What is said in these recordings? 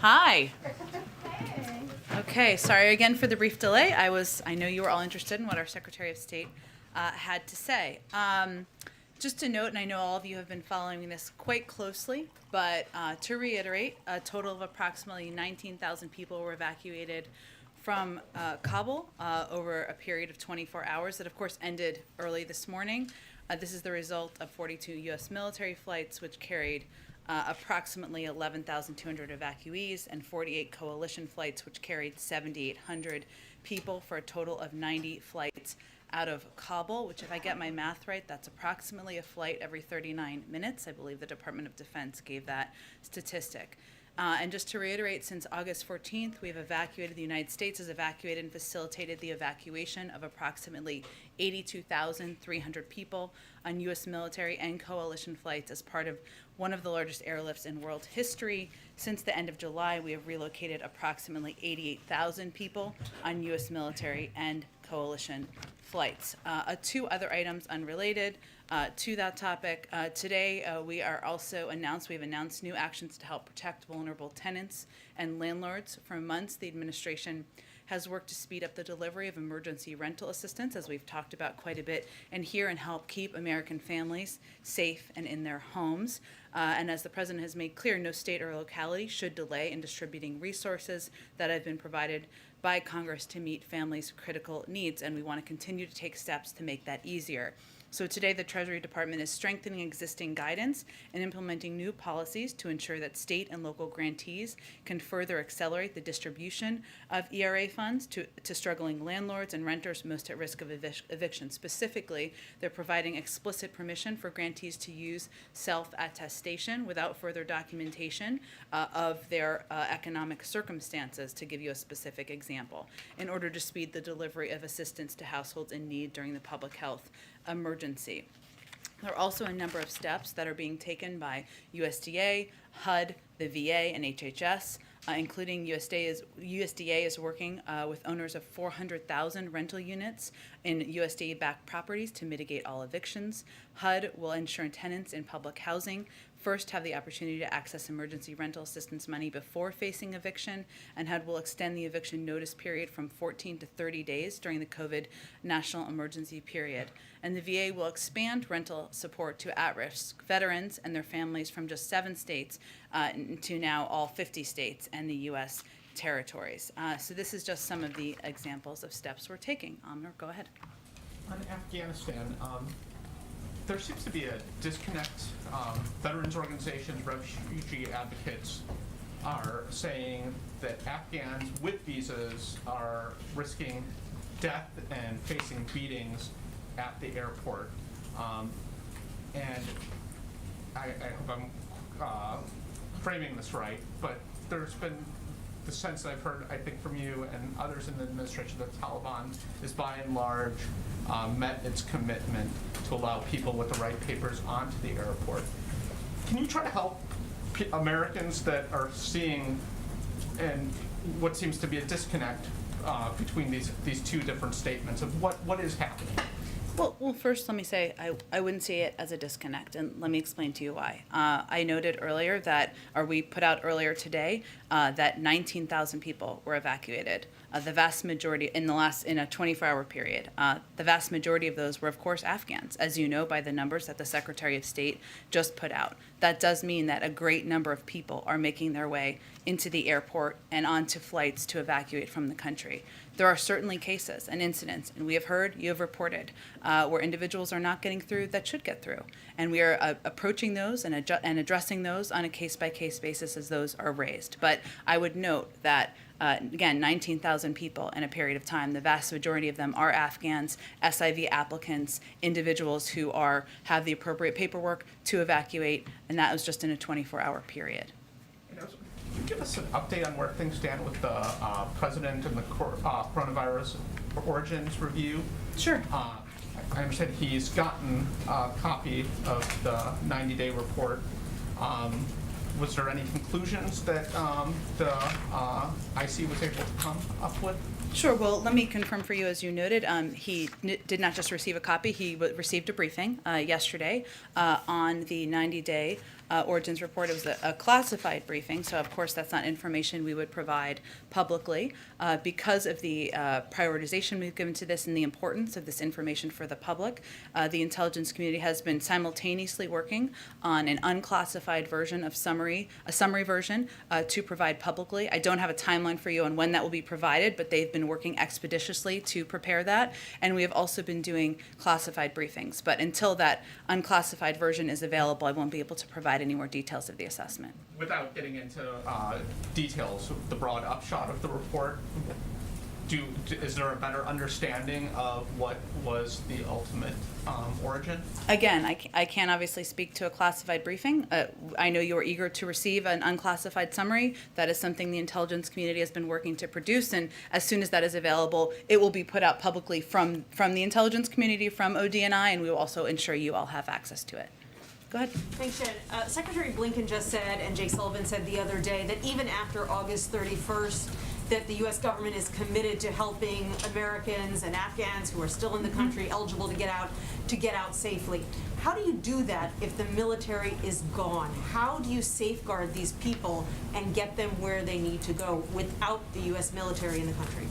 Hi. Okay, sorry again for the brief delay. I know you were all interested in what our Secretary of State had to say. Just to note, and I know all of you have been following this quite closely, but to reiterate, a total of approximately 19,000 people were evacuated from Kabul over a period of 24 hours that, of course, ended early this morning. This is the result of 42 U.S. military flights, which carried approximately 11,200 evacuees, and 48 coalition flights, which carried 7,800 people, for a total of 90 flights out of Kabul, which, if I get my math right, that's approximately a flight every 39 minutes. I believe the Department of Defense gave that statistic. And just to reiterate, since August 14th, we've evacuated, the United States has evacuated and facilitated the evacuation of approximately 82,300 people on U.S. military and coalition flights as part of one of the largest airlifts in world history. Since the end of July, we have relocated approximately 88,000 people on U.S. military and coalition flights. Two other items unrelated to that topic. Today, we've announced new actions to help protect vulnerable tenants and landlords. For months, the administration has worked to speed up the delivery of emergency rental assistance, as we've talked about quite a bit, and help keep American families safe and in their homes. And as the President has made clear, no state or locality should delay in distributing resources that have been provided by Congress to meet families' critical needs, and we want to continue to take steps to make that easier. So today, the Treasury Department is strengthening existing guidance and implementing new policies to ensure that state and local grantees can further accelerate the distribution of ERA funds to struggling landlords and renters most at risk of eviction. Specifically, they're providing explicit permission for grantees to use self-attestation without further documentation of their economic circumstances, to give you a specific example, in order to speed the delivery of assistance to households in need during the public health emergency. There are also a number of steps that are being taken by USDA, HUD, the VA, and HHS, including USDA is working with owners of 400,000 rental units in USDA-backed properties to mitigate all evictions. HUD will ensure tenants in public housing first have the opportunity to access emergency rental assistance money before facing eviction, and HUD will extend the eviction notice period from 14 to 30 days during the COVID national emergency period. And the VA will expand rental support to at-risk veterans and their families from just 7 states to now all 50 states and the U.S. territories. So this is just some of the examples of steps we're taking. Amr, go ahead. On Afghanistan, there seems to be a disconnect. Veterans organizations, refugee advocates are saying that Afghans with visas are risking death and facing beatings at the airport. And I hope I'm framing this right, but there's been the sense I've heard, I think, from you and others in the administration that the Taliban is by and large met its commitment to allow people with the right papers onto the airport. Can you try to help Americans that are seeing and what seems to be a disconnect between these two different statements of what is happening? Well, first let me say I wouldn't see it as a disconnect, and let me explain to you why. I noted earlier we put out earlier today that 19,000 people were evacuated. The vast majority in a 24-hour period. The vast majority of those were, of course, Afghans, as you know by the numbers that the Secretary of State just put out. That does mean that a great number of people are making their way into the airport and onto flights to evacuate from the country. There are certainly cases and incidents, and we have heard, you have reported, where individuals are not getting through that should get through. And we are approaching those and addressing those on a case-by-case basis as those are raised. But I would note that, again, 19,000 people in a period of time, the vast majority of them are Afghans, SIV applicants, individuals who have the appropriate paperwork to evacuate, and that was just in a 24-hour period. Can you give us an update on where things stand with the president and the coronavirus origins review? Sure. I understand he's gotten a copy of the 90-day report. Was there any conclusions that the IC was able to come up with? Sure. Well, let me confirm for you, as you noted, he did not just receive a copy, he received a briefing yesterday on the 90-day Origins report. It was a classified briefing, so of course that's not information we would provide publicly. Because of the prioritization we've given to this and the importance of this information for the public, the intelligence community has been simultaneously working on an unclassified version of a summary version to provide publicly. I don't have a timeline for you on when that will be provided, but they've been working expeditiously to prepare that. And we have also been doing classified briefings. But until that unclassified version is available, I won't be able to provide any more details of the assessment. Without getting into details, the broad upshot of the report, is there a better understanding of what was the ultimate origin? Again, I can't obviously speak to a classified briefing. I know you are eager to receive an unclassified summary. That is something the intelligence community has been working to produce, and as soon as that is available, it will be put out publicly from the intelligence community, from ODNI, and we will also ensure you all have access to it. Go ahead. Thanks, Jen. Secretary Blinken just said, and Jake Sullivan said the other day, that even after August 31st, that the U.S. government is committed to helping Americans and Afghans who are still in the country eligible to get out safely. How do you do that if the military is gone? How do you safeguard these people and get them where they need to go without the U.S. military in the country?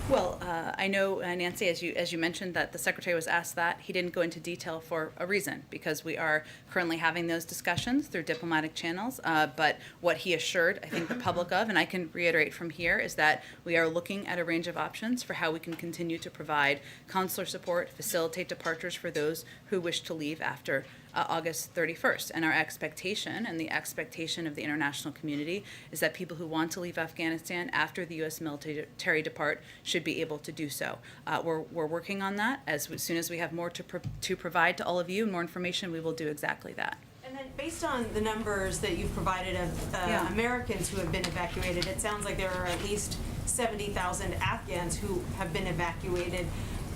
Well, I know, Nancy, as you mentioned, that the Secretary was asked that. He didn't go into detail for a reason, because we are currently having those discussions through diplomatic channels. But what he assured, I think, the public of, and I can reiterate from here, is that we are looking at a range of options for how we can continue to provide consular support, facilitate departures for those who wish to leave after August 31st. And our expectation, and the expectation of the international community, is that people who want to leave Afghanistan after the U.S. military depart should be able to do so. We're working on that. As soon as we have more to provide to all of you, more information, we will do exactly that. And then based on the numbers that you've provided of Americans who have been evacuated, it sounds like there are at least 70,000 Afghans who have been evacuated.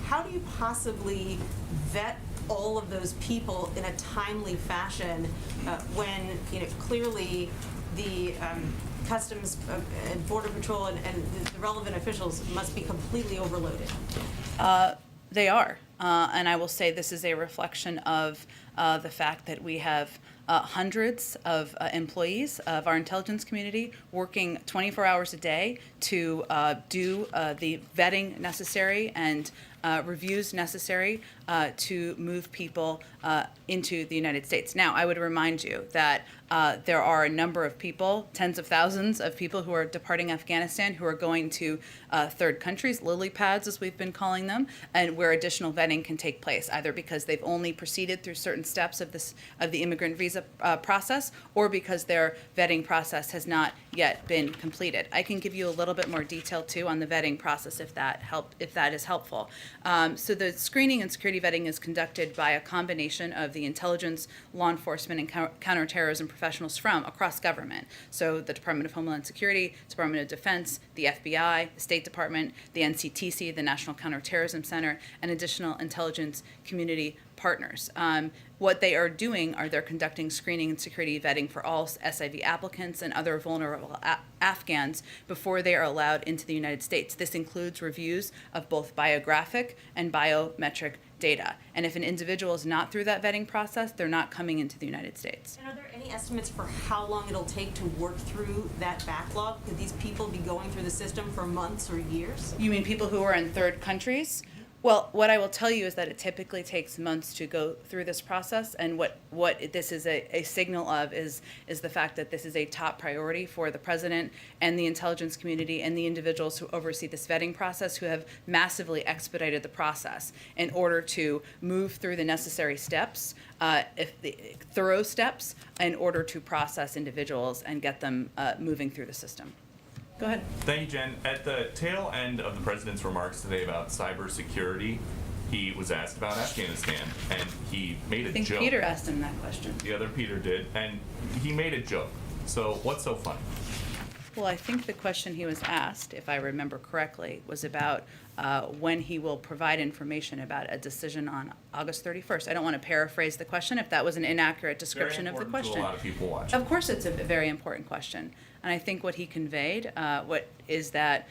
How do you possibly vet all of those people in a timely fashion when clearly the Customs and Border Patrol and the relevant officials must be completely overloaded? They are. And I will say this is a reflection of the fact that we have hundreds of employees of our intelligence community working 24 hours a day to do the vetting necessary and reviews necessary to move people into the United States. Now, I would remind you that there are a number of people, tens of thousands of people who are departing Afghanistan, who are going to third countries, lily pads as we've been calling them, and where additional vetting can take place, either because they've only proceeded through certain steps of the immigrant visa process, or because their vetting process has not yet been completed. I can give you a little bit more detail too on the vetting process if that is helpful. So the screening and security vetting is conducted by a combination of the intelligence, law enforcement, and counterterrorism professionals from across government. So the Department of Homeland Security, Department of Defense, the FBI, the State Department, the NCTC, the National Counterterrorism Center, and additional intelligence community partners. What they are doing are they're conducting screening and security vetting for all SIV applicants and other vulnerable Afghans before they are allowed into the United States. This includes reviews of both biographic and biometric data. And if an individual is not through that vetting process, they're not coming into the United States. And are there any estimates for how long it'll take to work through that backlog? Could these people be going through the system for months or years? You mean people who are in third countries? Well, what I will tell you is that it typically takes months to go through this process, and what this is a signal of is the fact that this is a top priority for the president and the intelligence community and the individuals who oversee this vetting process, who have massively expedited the process in order to move through the necessary steps, thorough steps, in order to process individuals and get them moving through the system. Go ahead. Thank you, Jen. At the tail end of the president's remarks today about cybersecurity, he was asked about Afghanistan, and he made a joke. I think Peter asked him that question. The other Peter did, and he made a joke. So what's so funny? Well, I think the question he was asked, if I remember correctly, was about when he will provide information about a decision on August 31st. I don't want to paraphrase the question if that was an inaccurate description of the question. To a lot of people watching. Of course, it's a very important question. And I think what he conveyed, is that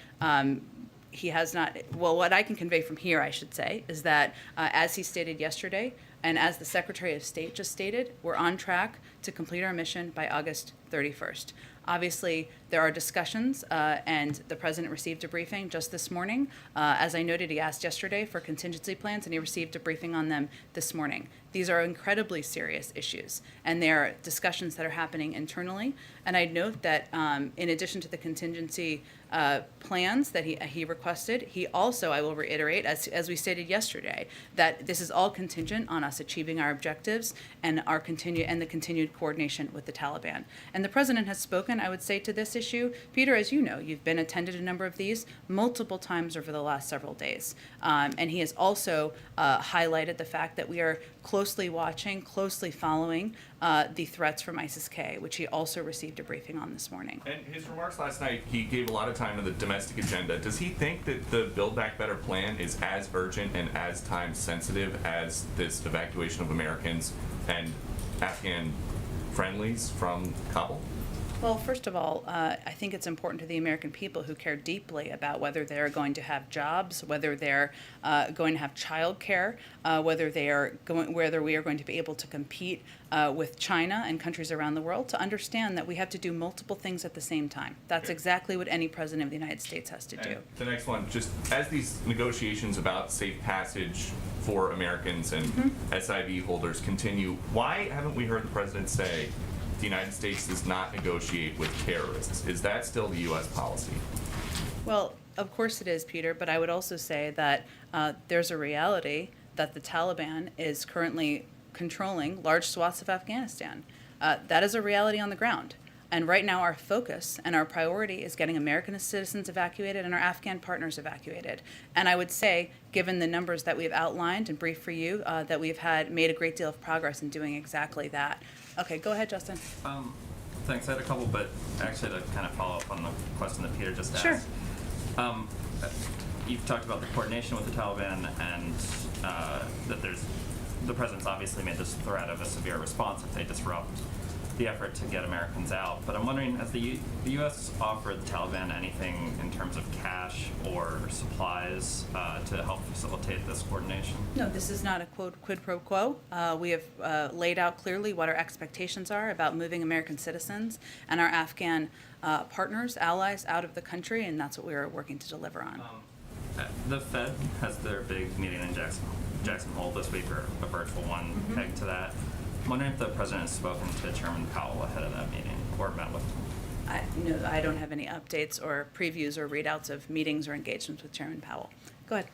he has not, well, what I can convey from here, I should say, is that as he stated yesterday, and as the Secretary of State just stated, we're on track to complete our mission by August 31st. Obviously, there are discussions, and the president received a briefing just this morning. As I noted, he asked yesterday for contingency plans, and he received a briefing on them this morning. These are incredibly serious issues, and there are discussions that are happening internally. And I'd note that in addition to the contingency plans that he requested, he also, I will reiterate, as we stated yesterday, that this is all contingent on us achieving our objectives and the continued coordination with the Taliban. And the president has spoken, I would say, to this issue. Peter, as you know, you've attended a number of these multiple times over the last several days. And he has also highlighted the fact that we are closely watching, closely following the threats from ISIS-K, which he also received a briefing on this morning. And his remarks last night, he gave a lot of time to the domestic agenda. Does he think that the Build Back Better plan is as urgent and as time sensitive as this evacuation of Americans and Afghan friendlies from Kabul? Well, first of all, I think it's important to the American people who care deeply about whether they're going to have jobs, whether they're going to have child care, whether we are going to be able to compete with China and countries around the world, to understand that we have to do multiple things at the same time. That's exactly what any president of the United States has to do. And the next one, just as these negotiations about safe passage for Americans and SIV holders continue, why haven't we heard the president say the United States does not negotiate with terrorists? Is that still the U.S. policy? Well, of course it is, Peter, but I would also say that there's a reality that the Taliban is currently controlling large swaths of Afghanistan. That is a reality on the ground. And right now our focus and our priority is getting American citizens evacuated and our Afghan partners evacuated. And I would say, given the numbers that we've outlined and briefed for you, that we've made a great deal of progress in doing exactly that. Okay, go ahead, Justin. Thanks. I had a couple, but actually to kind of follow up on the question that Peter just asked. Sure. You've talked about the coordination with the Taliban and that the president's obviously made this threat of a severe response if they disrupt the effort to get Americans out. But I'm wondering, has the U.S. offered the Taliban anything in terms of cash or supplies to help facilitate this coordination? No, this is not a quid pro quo. We have laid out clearly what our expectations are about moving American citizens and our Afghan partners, allies out of the country, and that's what we are working to deliver on. The Fed has their big meeting in Jackson Hole this week, or a virtual one pegged to that. I'm wondering if the president has spoken to Chairman Powell ahead of that meeting or met with him. I don't have any updates or previews or readouts of meetings or engagements with Chairman Powell. Go ahead.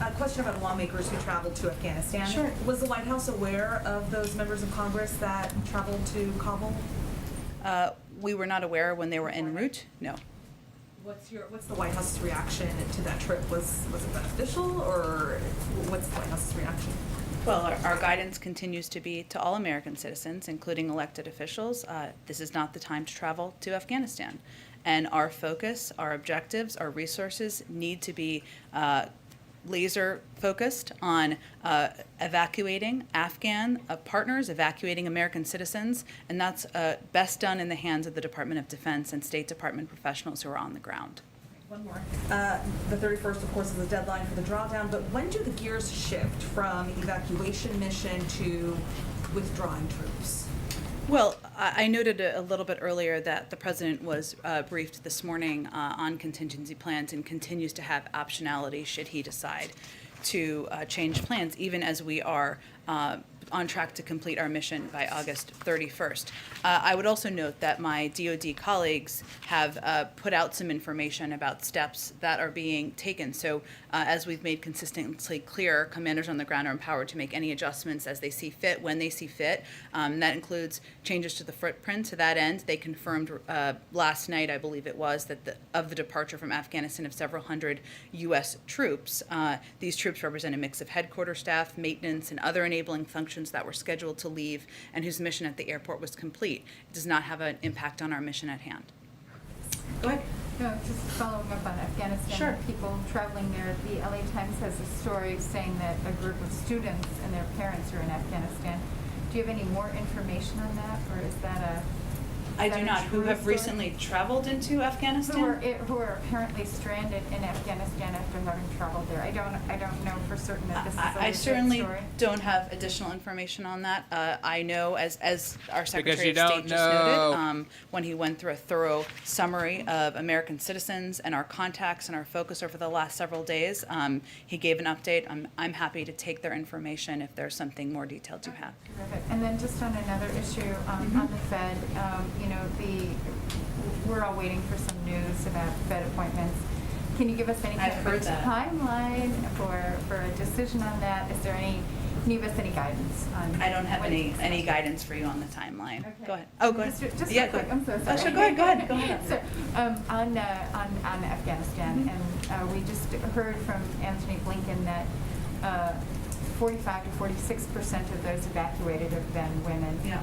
A question about lawmakers who traveled to Afghanistan. Sure. Was the White House aware of those members of Congress that traveled to Kabul? We were not aware when they were en route. No. What's the White House's reaction to that trip? Was it beneficial, or what's the White House's reaction? Well, our guidance continues to be to all American citizens, including elected officials. This is not the time to travel to Afghanistan. And our focus, our objectives, our resources need to be laser focused on evacuating Afghan partners, evacuating American citizens, and that's best done in the hands of the Department of Defense and State Department professionals who are on the ground. One more. The 31st, of course, is the deadline for the drawdown, but when do the gears shift from evacuation mission to withdrawing troops? Well, I noted a little bit earlier that the president was briefed this morning on contingency plans and continues to have optionality should he decide to change plans, even as we are on track to complete our mission by August 31st. I would also note that my DoD colleagues have put out some information about steps that are being taken. So as we've made consistently clear, commanders on the ground are empowered to make any adjustments as they see fit, when they see fit. That includes changes to the footprint. To that end, they confirmed last night, I believe it was, that of the departure from Afghanistan of several hundred U.S. troops. These troops represent a mix of headquarters staff, maintenance, and other enabling functions that were scheduled to leave and whose mission at the airport was complete. It does not have an impact on our mission at hand. Go ahead. No, just following up on Afghanistan. Sure. People traveling there. The LA Times has a story saying that a group of students and their parents are in Afghanistan. Do you have any more information on that, or is that I Is do that a not, who true have story? recently traveled into Afghanistan. Who are apparently stranded in Afghanistan after having traveled there. I don't know for certain that this is a I legit certainly story. don't have additional information on that. I know, as our Secretary you of State don't just know. noted, when he went through a thorough summary of American citizens and our contacts and our focus over the last several days, he gave an update. I'm happy to take their information if there's something more detailed you have. Terrific. And then just on another issue, on the Fed, you know, we're all waiting for some news about Fed appointments. Can you give us any kind I've of heard a that. timeline for a decision on that? Is there any, can you give us any guidance on? I don't have when it's any expected? guidance for you on the timeline. Okay. Go ahead. Oh, go ahead. Just Yeah, real quick, go- I'm so Oh, sorry. sure, go ahead, go ahead. So, on Afghanistan, and we just heard from Anthony Blinken that 45 to 46% of those evacuated have been women. Yeah.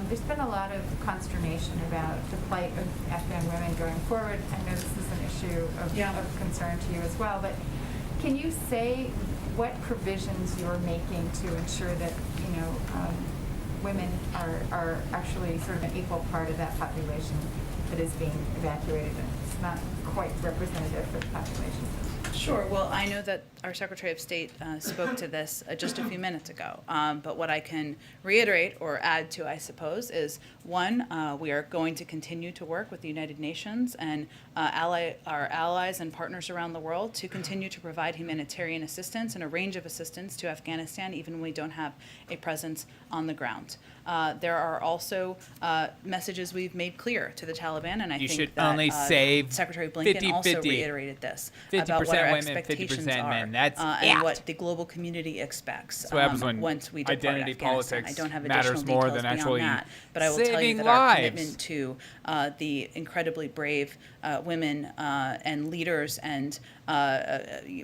There's been a lot of consternation about the plight of Afghan women going forward. I know this is an issue of concern to you as well, but can you say what provisions you're making to ensure that, you know, women are actually sort of an equal part of that population that is being evacuated? It's not quite representative for the population. Sure. Well, I know that our Secretary of State spoke to this just a few minutes ago. But what I can reiterate or add to, I suppose, is one, we are going to continue to work with the United Nations and our allies and partners around the world to continue to provide humanitarian assistance and a range of assistance to Afghanistan, even when we don't have a presence on the ground. There are also messages we've made clear to the Taliban, and I You think should that only save Secretary Blinken also 50-50. reiterated this 50% about what our women, expectations 50% are, men. That's and it. what the global community expects That's what happens when once we depart identity Afghanistan. politics I don't have matters additional more details than beyond actually that, but I will tell you saving that our lives. commitment to the incredibly brave women and leaders and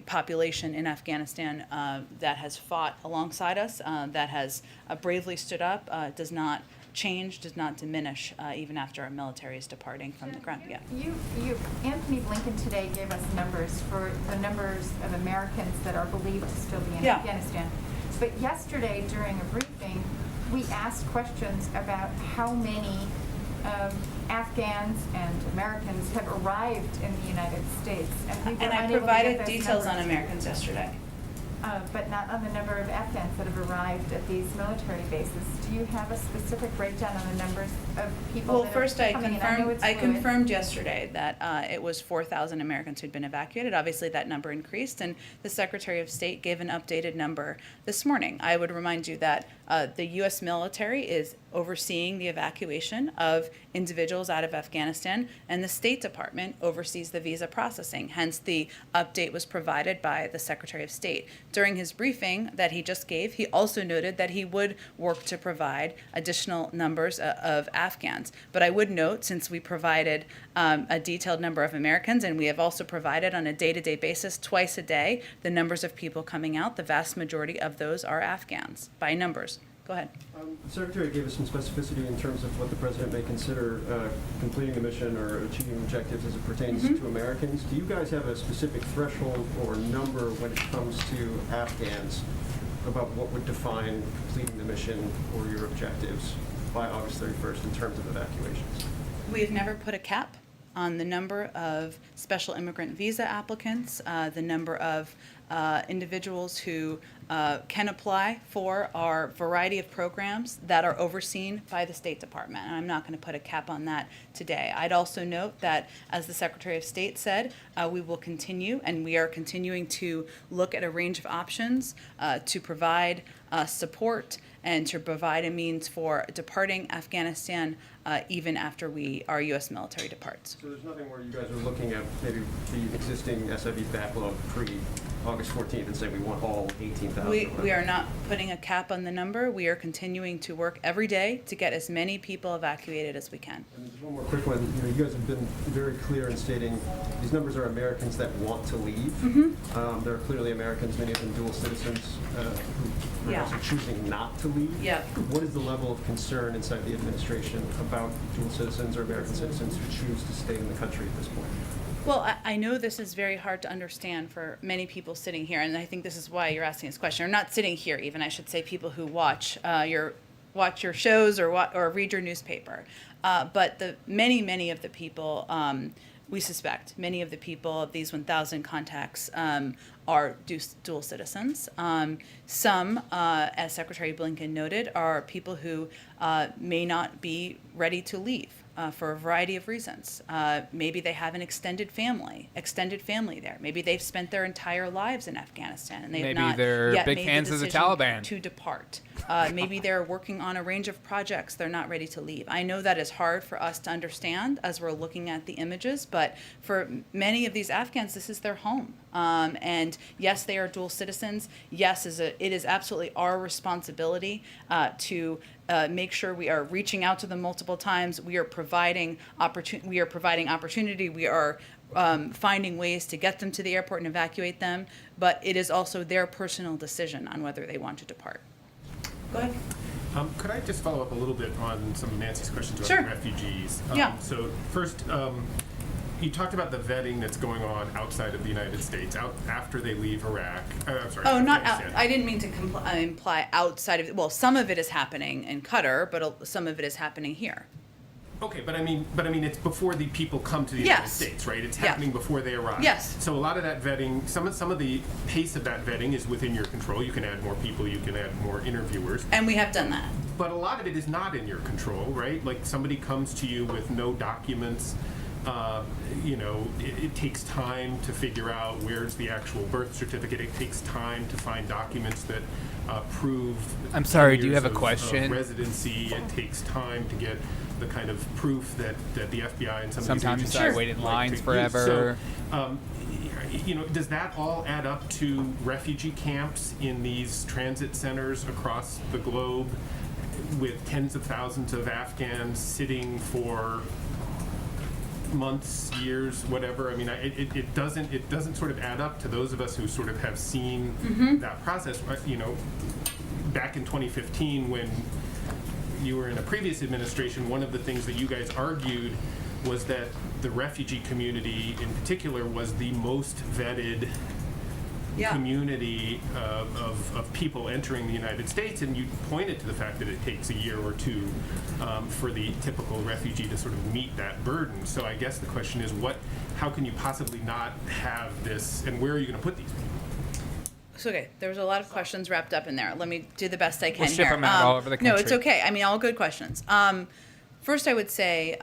population in Afghanistan that has fought alongside us, that has bravely stood up, does not change, does not diminish, even after our military is departing from the ground. Yeah. Anthony Blinken today gave us numbers for the numbers of Americans that are believed to still be in Yeah. Afghanistan. But yesterday during a briefing, we asked questions about how many Afghans and Americans have arrived in the United States. And we were And I unable to get provided those details on numbers. Americans yesterday. But not on the number of Afghans that have arrived at these military bases. Do you have a specific breakdown on the numbers of people Well, that first are I coming in? I know it's fluid. confirmed yesterday that it was 4,000 Americans who'd been evacuated. Obviously, that number increased, and the Secretary of State gave an updated number this morning. I would remind you that the U.S. military is overseeing the evacuation of individuals out of Afghanistan, and the State Department oversees the visa processing. Hence, the update was provided by the Secretary of State. During his briefing that he just gave, he also noted that he would work to provide additional numbers of Afghans. But I would note, since we provided a detailed number of Americans, and we have also provided on a day-to-day basis, twice a day, the numbers of people coming out, the vast majority of those are Afghans by numbers. Go ahead. The Secretary gave us some specificity in terms of what the President may consider completing the mission or achieving objectives as it pertains to Americans. Do you guys have a specific threshold or number when it comes to Afghans about what would define completing the mission or your objectives by August 31st in terms of evacuations? We've never put a cap on the number of special immigrant visa applicants, the number of individuals who can apply for our variety of programs that are overseen by the State Department. And I'm not going to put a cap on that today. I'd also note that, as the Secretary of State said, we will continue, and we are continuing to look at a range of options to provide support and to provide a means for departing Afghanistan even after our U.S. military departs. So there's nothing where you guys are looking at maybe the existing SIV backlog pre-August 14th and say we want all 18,000? We are not putting a cap on the number. We are continuing to work every day to get as many people evacuated as we can. And just one more quick one. You guys have been very clear in stating these numbers are Americans that want to leave. There are clearly Americans, many of them dual citizens, who are Yeah. also choosing not to leave. Yeah. What is the level of concern inside the administration about dual citizens or American citizens who choose to stay in the country at this point? Well, I know this is very hard to understand for many people sitting here, and I think this is why you're asking this question. Or not sitting here even, I should say people who watch your watch your shows or read your newspaper. But many of the people, we suspect, many of the people of these 1,000 contacts are dual citizens. Some, as Secretary Blinken noted, are people who may not be ready to leave. For a variety of reasons. Maybe they have an extended family there. Maybe they've spent their entire lives in Afghanistan and they have Maybe not they're yet big made fans the of the decision Taliban. to depart. Maybe they're working on a range of projects they're not ready to leave. I know that is hard for us to understand as we're looking at the images, but for many of these Afghans, this is their home. And yes, they are dual citizens. Yes, it is absolutely our responsibility to make sure we are reaching out to them multiple times. We are providing opportunity. We are finding ways to get them to the airport and evacuate them. But it is also their personal decision on whether they want to depart. Go ahead. Could I just follow up a little bit on some of Nancy's questions about Sure. refugees? Yeah. So first, you talked about the vetting that's going on outside of the United States, after they leave Iraq. I'm sorry. Oh, not out. Afghanistan. I didn't mean to imply outside of. Well, some of it is happening in Qatar, but some of it is happening here. Okay, but I mean, it's before the people come to the United Yes. States, right? It's Yeah. happening before they arrive. Yes. So a lot of that vetting, some of the pace of that vetting is within your control. You can add more people, you can add more interviewers. And we have done that. But a lot of it is not in your control, right? Like somebody comes to you with no documents. It takes time to figure out where's the actual birth certificate. It takes time to find documents that prove. I'm sorry, 10 do you years have a question? Of residency. It takes time to get the kind of proof that the FBI and some of Sometimes these I agencies wait in like lines to use. forever. So, does that all add up to refugee camps in these transit centers across the globe with tens of thousands of Afghans sitting for months, years, whatever? I mean, it doesn't sort of add up to those of us who sort of have seen that process. Back in 2015, when you were in a previous administration, one of the things that you guys argued was that the refugee community in particular was the most vetted community of people entering the United States, and you pointed to the fact that it takes a year or two for the typical refugee to sort of meet that burden. So I guess the question is, how can you possibly not have this, and where are you going to put these people? So, okay, there was a lot of questions wrapped up in there. Let me do the best I can We'll ship here. them out all over the No, country. it's okay. I mean, all good questions. First, I would say,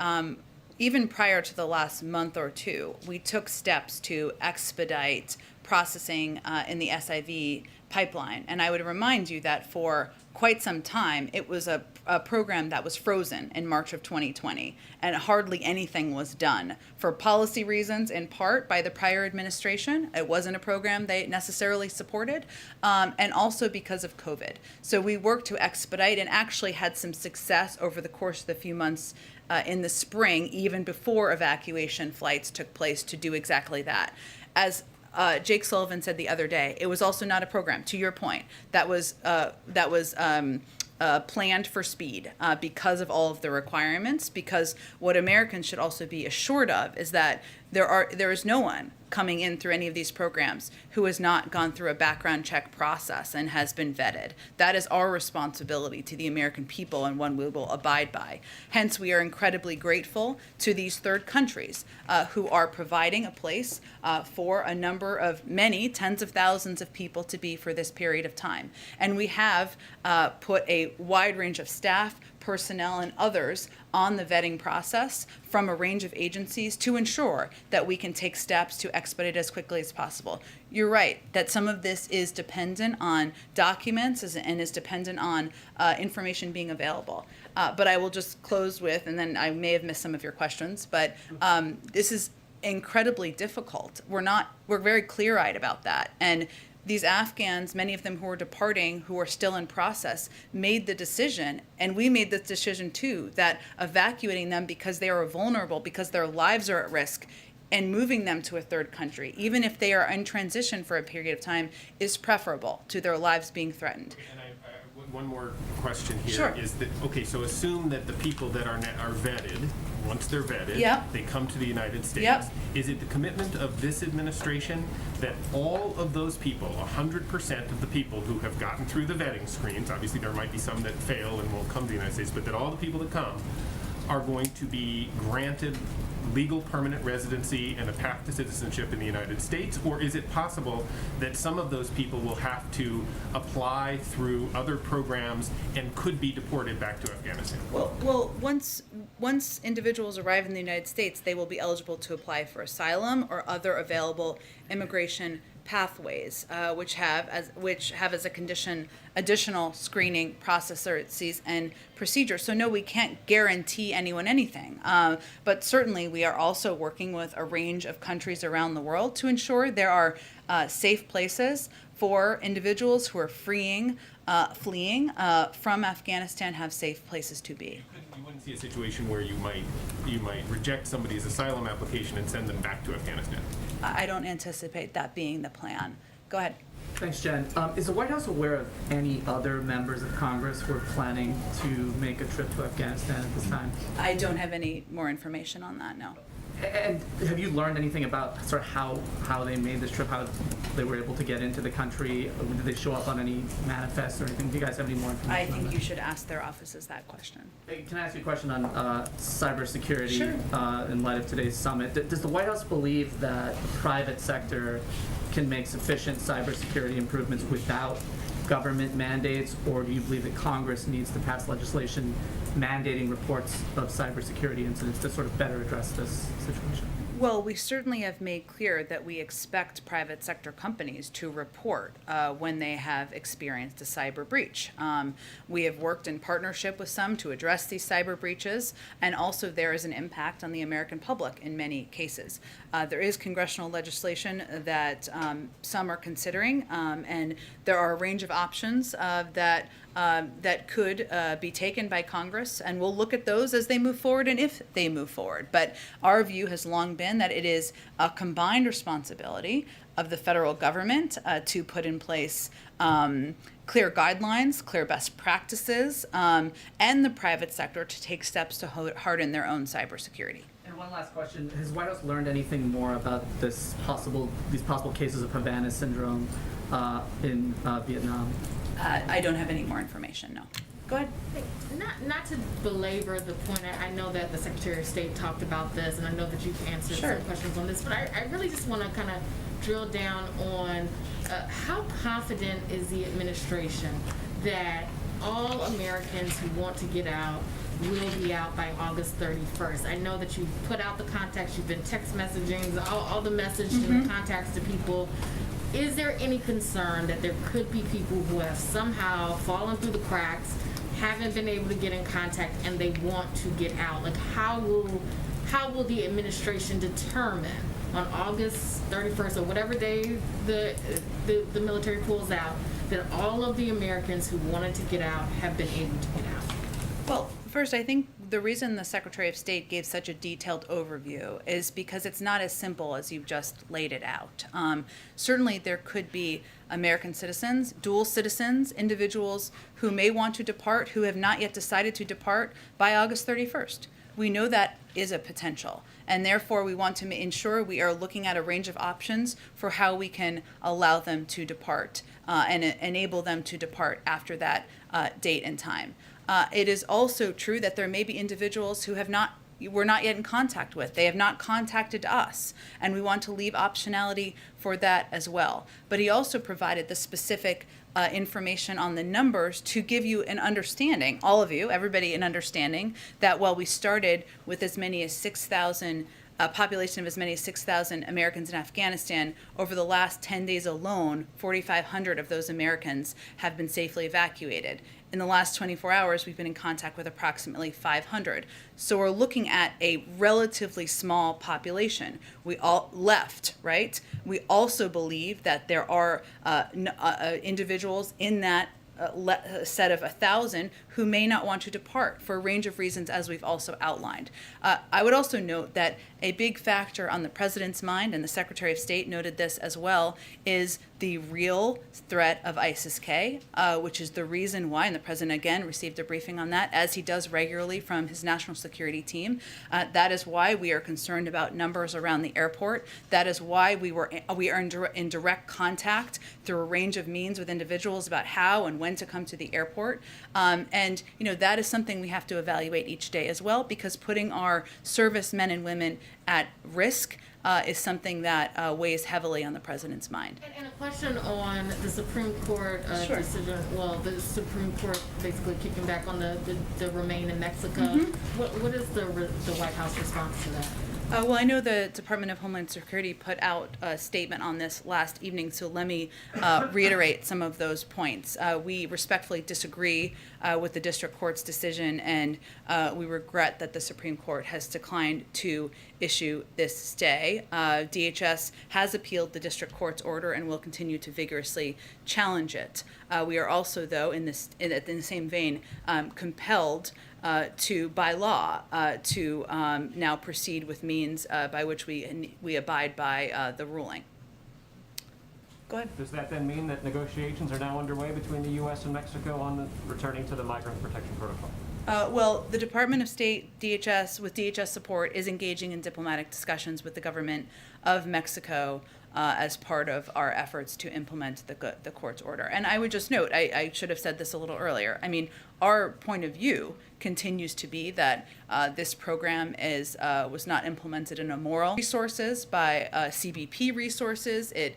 even prior to the last month or two, we took steps to expedite processing in the SIV pipeline. And I would remind you that for quite some time, it was a program that was frozen in March of 2020, and hardly anything was done for policy reasons, in part by the prior administration. It wasn't a program they necessarily supported, and also because of COVID. So we worked to expedite and actually had some success over the course of the few months in the spring, even before evacuation flights took place, to do exactly that. As Jake Sullivan said the other day, it was also not a program, to your point, that was planned for speed because of all of the requirements, because what Americans should also be assured of is that there is no one coming in through any of these programs who has not gone through a background check process and has been vetted. That is our responsibility to the American people, and one we will abide by. Hence, we are incredibly grateful to these third countries who are providing a place for a number of many tens of thousands of people to be for this period of time. And we have put a wide range of staff, personnel, and others on the vetting process from a range of agencies to ensure that we can take steps to expedite as quickly as possible. You're right that some of this is dependent on documents and is dependent on information being available. But I will just close with, and then I may have missed some of your questions, but this is incredibly difficult. We're very clear-eyed about that. And these Afghans, many of them who are departing, who are still in process, made the decision, and we made the decision too, that evacuating them because they are vulnerable, because their lives are at risk, and moving them to a third country, even if they are in transition for a period of time, is preferable to their lives being threatened. And one more question here Sure. is that, okay, so assume that the people that are vetted once they're vetted, Yep. they come to the United States. Yep. Is it the commitment of this administration that all of those people, 100% of the people who have gotten through the vetting screens, obviously there might be some that fail and won't come to the United States, but that all the people that come are going to be granted legal permanent residency and a path to citizenship in the United States? Or is it possible that some of those people will have to apply through other programs and could be deported back to Afghanistan? Well, once individuals arrive in the United States, they will be eligible to apply for asylum or other available immigration pathways, which have as a condition additional screening processes and procedures. So no, we can't guarantee anyone anything. But certainly we are also working with a range of countries around the world to ensure there are safe places for individuals who are fleeing from Afghanistan, have safe places to be. You wouldn't see a situation where you might reject somebody's asylum application and send them back to Afghanistan. I don't anticipate that being the plan. Go ahead. Thanks, Jen. Is the White House aware of any other members of Congress who are planning to make a trip to Afghanistan at this time? I don't have any more information on that, no. And have you learned anything about sort of how they made this trip, how they were able to get into the country? Did they show up on any manifests or anything? Do you guys have any more information I on think that? you should ask their offices that question. Hey, can I ask you a question on cybersecurity Sure. in light of today's summit? Does the White House believe that the private sector can make sufficient cybersecurity improvements without government mandates, or do you believe that Congress needs to pass legislation mandating reports of cybersecurity incidents to sort of better address this situation? Well, we certainly have made clear that we expect private sector companies to report when they have experienced a cyber breach. We have worked in partnership with some to address these cyber breaches, and also there is an impact on the American public in many cases. There is congressional legislation that some are considering, and there are a range of options that could be taken by Congress, and we'll look at those as they move forward and if they move forward. But our view has long been that it is a combined responsibility of the federal government to put in place clear guidelines, clear best practices, and the private sector to take steps to harden their own cybersecurity. And one last question: has White House learned anything more about these possible cases of Havana syndrome in Vietnam? I don't have any more information, no. Go ahead. Not to belabor the point, I know that the Secretary of State talked about this, and I know that you've answered Sure. some questions on this, but I really just want to kind of drill down on how confident is the administration that all Americans who want to get out will be out by August 31st. I know that you've put out the contacts, you've been text messaging, all the messages and the contacts to people. Is there any concern that there could be people who have somehow fallen through the cracks, haven't been able to get in contact, and they want to get out? Like, how will the administration determine on August 31st or whatever day the military pulls out that all of the Americans who wanted to get out have been able to get out? Well, first, I think the reason the Secretary of State gave such a detailed overview is because it's not as simple as you've just laid it out. Certainly, there could be American citizens, dual citizens, individuals who may want to depart, who have not yet decided to depart by August 31st. We know that is a potential, and therefore we want to ensure we are looking at a range of options for how we can allow them to depart and enable them to depart after that date and time. It is also true that there may be individuals who we're not yet in contact with. They have not contacted us, and we want to leave optionality for that as well. But he also provided the specific information on the numbers to give you an understanding, all of you, everybody, an understanding that while we started with as many as 6,000 a population of as many as 6,000 Americans in Afghanistan, over the last 10 days alone, 4,500 of those Americans have been safely evacuated. In the last 24 hours, we've been in contact with approximately 500. So we're looking at a relatively small population. We all left, right? We also believe that there are individuals in that a set of 1,000 who may not want to depart for a range of reasons, as we've also outlined. I would also note that a big factor on the president's mind, and the Secretary of State noted this as well, is the real threat of ISIS-K, which is the reason why, and the president again received a briefing on that, as he does regularly from his national security team. That is why we are concerned about numbers around the airport. That is why we are in direct contact through a range of means with individuals about how and when to come to the airport. And that is something we have to evaluate each day as well, because putting our servicemen and women at risk is something that weighs heavily on the president's mind. And a question on the Supreme Court Sure. decision, well, the Supreme Court basically kicking back on the remain in Mexico. What is the White House response to that? Well, I know the Department of Homeland Security put out a statement on this last evening, so let me reiterate some of those points. We respectfully disagree with the district court's decision, and we regret that the Supreme Court has declined to issue this stay. DHS has appealed the district court's order and will continue to vigorously challenge it. We are also, though, in the same vein, compelled by law to now proceed with means by which we abide by the ruling. Go ahead. Does that then mean that negotiations are now underway between the U.S. and Mexico on returning to the Migrant Protection Protocol? Well, the Department of State, DHS, with DHS support, is engaging in diplomatic discussions with the government of Mexico as part of our efforts to implement the court's order. And I would just note, I should have said this a little earlier, I mean, our point of view continues to be that this program was not implemented in immoral resources by CBP resources. It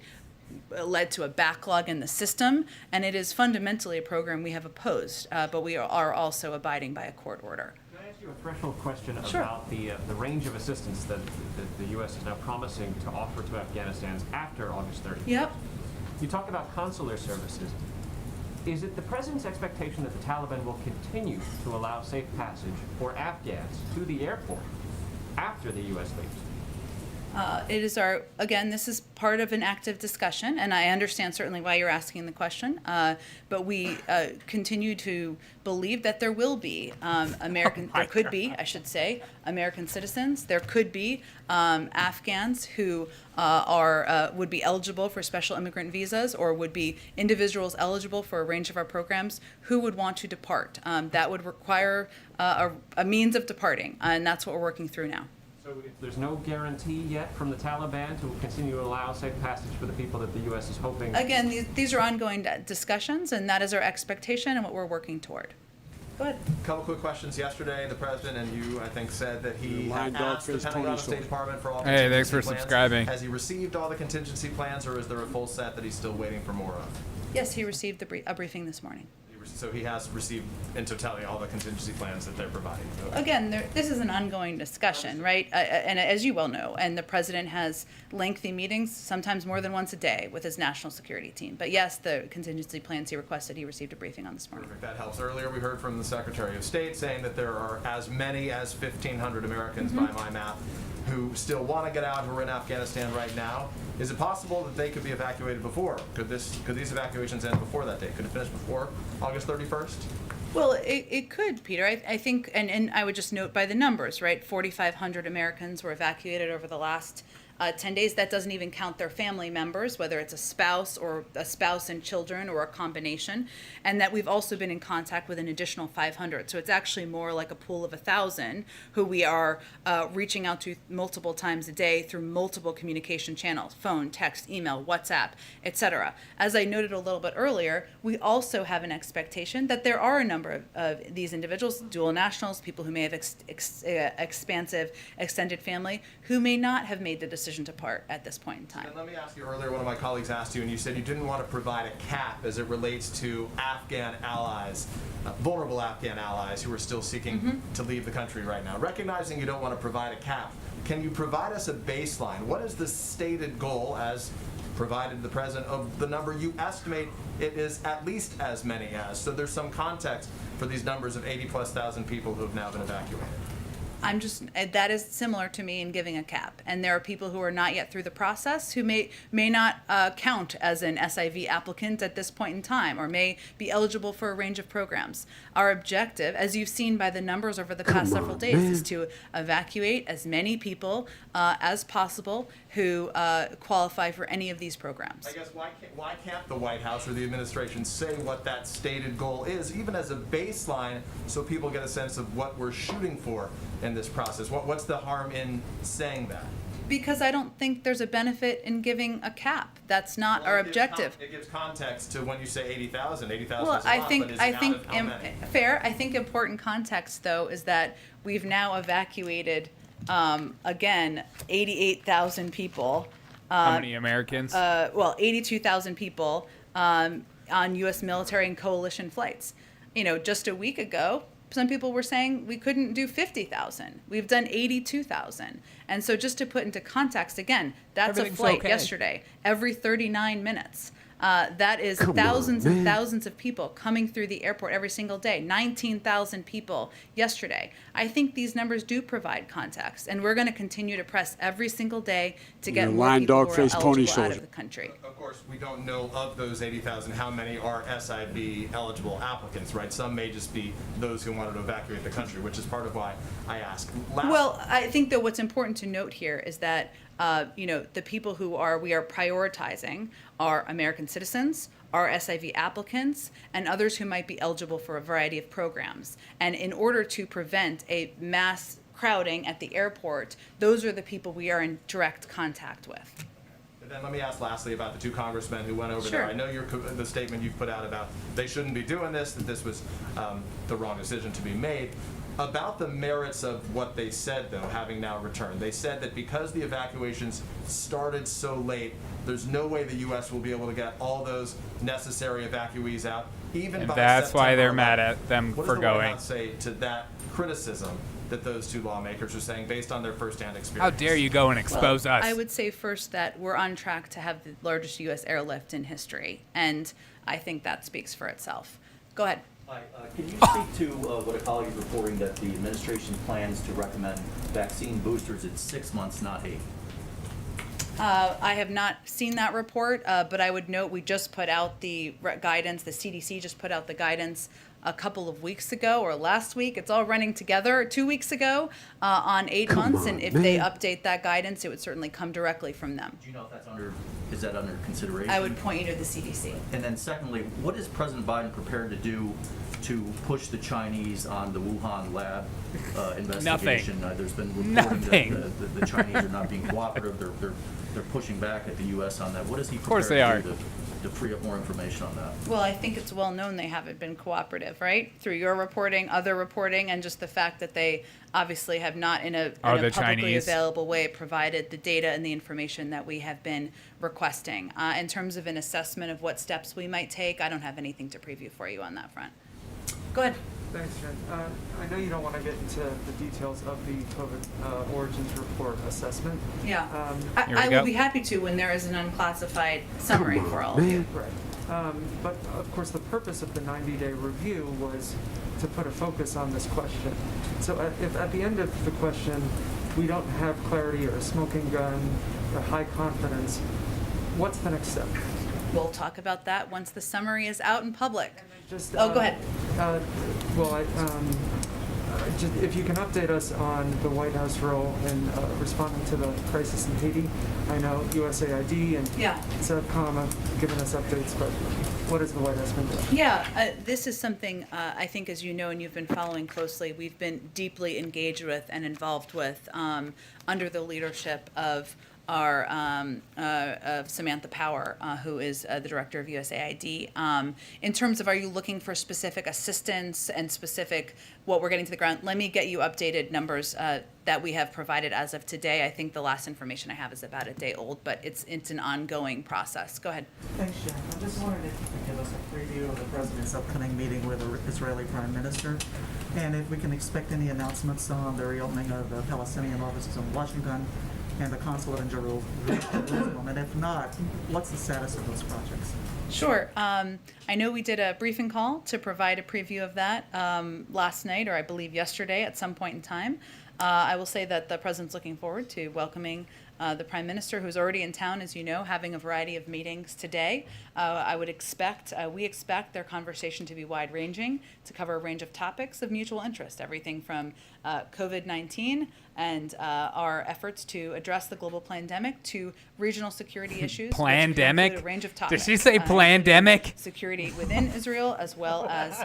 led to a backlog in the system, and it is fundamentally a program we have opposed, but we are also abiding by a court order. Can I ask you a threshold question Sure. about the range of assistance that the U.S. is now promising to offer to Afghanistan after August 30th? Yep. You talk about consular services. Is it the president's expectation that the Taliban will continue to allow safe passage for Afghans to the airport after the U.S. leaves? It is again, this is part of an active discussion, and I understand certainly why you're asking the question, but we continue to believe that there will be there could be, I should say, American citizens. There could be Afghans who would be eligible for special immigrant visas, or would be individuals eligible for a range of our programs who would want to depart. That would require a means of departing, and that's what we're working through now. So if there's no guarantee yet from the Taliban to continue to allow safe passage for the people that the U.S. is hoping... Again, these are ongoing discussions, and that is our expectation and what we're working toward. Go ahead. Couple quick questions. Yesterday, the president and you, I think, said that he had asked the Pentagon State Department for all Hey, thanks contingency for plans. subscribing. Has he received all the contingency plans, or is there a full set that he's still waiting for more of? Yes, he received a briefing this morning. So he has received, in totality, all the contingency plans that they're providing. Okay. Again, this is an ongoing discussion, right? And as you well know, and the president has lengthy meetings, sometimes more than once a day, with his national security team. But yes, the contingency plans he requested, he received a briefing on this morning. Perfect. That helps. Earlier, we heard from the Secretary of State saying that there are as many as 1,500 Americans, by my math, who still want to get out, who are in Afghanistan right now. Is it possible that they could be evacuated before? Could these evacuations end before that date? Could it finish before August 31st? Well, it could, Peter. I think, and I would just note by the numbers, right? 4,500 Americans were evacuated over the last 10 days. That doesn't even count their family members, whether it's a spouse and children, or a combination. And that we've also been in contact with an additional 500. So it's actually more like a pool of 1,000 who we are reaching out to multiple times a day through multiple communication channels: phone, text, email, WhatsApp, etc. As I noted a little bit earlier, we also have an expectation that there are a number of these individuals, dual nationals, people who may have expansive extended family, who may not have made the decision to part at this point in time. And let me ask you, earlier one of my colleagues asked you, and you said you didn't want to provide a cap as it relates to Afghan allies, vulnerable Afghan allies who are still seeking to leave the country right now. Recognizing you don't want to provide a cap, can you provide us a baseline? What is the stated goal, as provided the president, of the number you estimate it is at least as many as? So there's some context for these numbers of 80+ thousand people who have now been evacuated. that is similar to me in giving a cap. And there are people who are not yet through the process who may not count as an SIV applicant at this point in time, or may be eligible for a range of programs. Our objective, as you've seen by the numbers over the past several days, is to evacuate as many people as possible who qualify for any of these programs. I guess why can't the White House or the administration say what that stated goal is, even as a baseline, so people get a sense of what we're shooting for in this process? What's the harm in saying that? Because I don't think there's a benefit in giving a cap. That's not Well, our it gives objective. It gives context to when you say 80,000. 80,000 Well, is a lot, but is it out of how many? fair. I think important context though is that we've now evacuated again 88,000 people. How many Americans? 82,000 people on U.S. military and coalition flights. Just a week ago, some people were saying we couldn't do 50,000. We've done 82,000. And so just to put into context, again, that's Everything's a flight okay. yesterday, every 39 minutes. That is thousands and thousands of people coming through the airport every single day. 19,000 people yesterday. I think these numbers do provide context, and we're going to continue to press every single day to get more people who are eligible out of the country. Of course, we don't know of those 80,000 how many are SIV eligible applicants, right? Some may just be those who wanted to evacuate the country, which is part of why I ask. Well, I think that what's important to note here is that the people we are prioritizing are American citizens, are SIV applicants, and others who might be eligible for a variety of programs. And in order to prevent a mass crowding at the airport, those are the people we are in direct contact with. And then let me ask lastly about the two congressmen who went over Sure. there. I know the statement you've put out about they shouldn't be doing this, that this was the wrong decision to be made. About the merits of what they said, though, having now returned. They said that because the evacuations started so late, there's no way the U.S. will be able to get all those necessary evacuees out, even And by that's why September they're mad 11th. at them What for does the White going. House say to that criticism that those two lawmakers are saying based on their firsthand experience? How dare you go and expose us? I would say first that we're on track to have the largest U.S. airlift in history, and I think that speaks for itself. Go ahead. Hi, can you speak to what a colleague is reporting that the administration plans to recommend vaccine boosters at 6 months, not 8? I have not seen that report, but I would note we just put out the guidance, the CDC just put out the guidance a couple of weeks ago or last week. It's all running together 2 weeks ago on 8 months, and if they update that guidance, it would certainly come directly from them. Do you know if that's is that under consideration? I would point you to the CDC. And then secondly, what is President Biden prepared to do to push the Chinese on the Wuhan lab investigation? There's been reporting that the Chinese are not being cooperative. They're pushing back at the U.S. on that. What is he prepared to do to free up more information on that? Well, I think it's well known they haven't been cooperative, right? Through your reporting, other reporting, and just the fact that they obviously have not in a publicly Chinese available way provided the data and the information that we have been requesting. In terms of an assessment of what steps we might take, I don't have anything to preview for you on that front. Go ahead. Thanks, Jen. I know you don't want to get into the details of the COVID origins report assessment. Yeah. Here we I go. will be happy to when there is an unclassified summary for all of you. Right. But of course, the purpose of the 90-day review was to put a focus on this question. So if at the end of the question we don't have clarity or a smoking gun or high confidence, what's the next step? We'll talk about that once the summary is out in public. Just, go ahead. Just if you can update us on the White House role in responding to the crisis in Haiti. I know USAID and SEVCOM have given us updates, but what has the White House been doing? Yeah, this is something I think, as you know, and you've been following closely, we've been deeply engaged with and involved with under the leadership of our of Samantha Power, who is the director of USAID. In terms of, are you looking for specific assistance and specific what we're getting to the ground? Let me get you updated numbers that we have provided as of today. I think the last information I have is about a day old, but it's an ongoing process. Go ahead. Thanks, Jen. I just wondered if you could give us a preview of the president's upcoming meeting with the Israeli Prime Minister, and if we can expect any announcements on the reopening of the Palestinian offices in Washington and the consulate in Jerusalem, and if not, what's the status of those projects? Sure. I know we did a briefing call to provide a preview of that last night, or I believe yesterday at some point in time. I will say that the president's looking forward to welcoming the Prime Minister, who's already in town, as you know, having a variety of meetings today. We expect their conversation to be wide-ranging, to cover a range of topics of mutual interest, everything from COVID-19 and our efforts to address the global pandemic to regional security issues. which Plandemic? include a range of Did topics. she say including plandemic? Security within Israel, as well as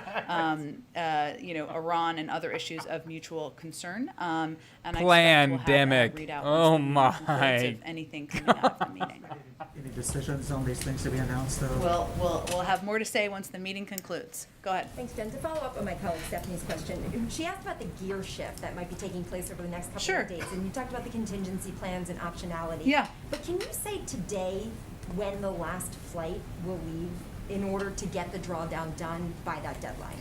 Iran and other issues of mutual concern. And I expect we'll have a Plandemic. readout Oh once the meeting concludes my. of anything coming out of the meeting. Any decisions on these things to be announced, though? We'll have more to say once the meeting concludes. Go ahead. Thanks, Jen. To follow up on my colleague Stephanie's question, she asked about the gear shift that might be taking place over the next couple Sure. of days, and you talked about the contingency plans and optionality. Yeah. But can you say today when the last flight will leave in order to get the drawdown done by that deadline?